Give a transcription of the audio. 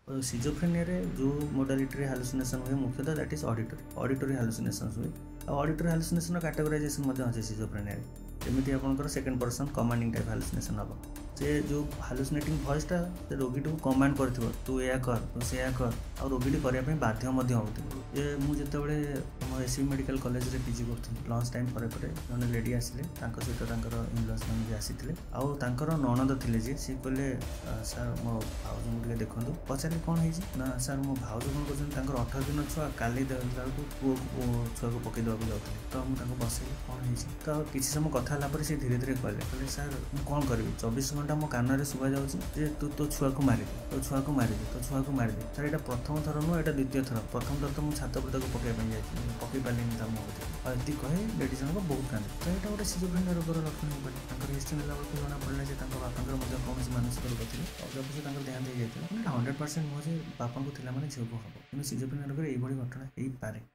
Schizophrenia रे जो modality hallucination हुए मुख्यतः दैट इज ऑडिटरी हालुसिनेशन हुए ऑडिटरी हालुसिनेशन कैटेगराइजेशन अच्छे सिजोफ्रेनिया एमती आपंकर second person commanding type hallucination हम से जो हालुसिनेटिंग वॉइसटा से रोगी को कमांड कर तू या कर तू से कर आ रोगी करने बाध्य होते मुझे एसवी मेडिकल कॉलेज रे पीजी कर लंच टाइम पर जन लेडी आसिले सहित इनलॉज मैंने भी आसी ननद थे जी सी कहले सार मो भाउज को देखूँ पचारे कौन है ना सार मो भाउज कौन कर 18 दिन छुआ काली बेलू पुओ छुआ को पकईदे जाऊँगी तो मुझे बसैली कौन है तो किसी समय कथा सी धीरे धीरे कहले सार मुझे कौन करी 24 घंटा मो कान में शुभा जाऊँगी तू तो छुआ को मारिदी तो छुआ को मारिदी तो छुआ को मारिदी सर यहाँ प्रथम थर नुह यहाँ द्वितीय थर प्रथम थर तो मुझे छात पर पकड़ जाए पकई पारे ता मुझे ये कहे लेडी जनक बहुत कांदे तो यहाँ गोटे सिजोफ्रेनिया रोगर लक्षण हो हिस्ट्री नेला बेलू जना पड़ा जे बापा कौन मानसिक रोग थे जब से देहांत हो जाता 100% मुझे बापा को झील को हम कि सिजोफ्रेनिया रोग ये घटना हो पारे।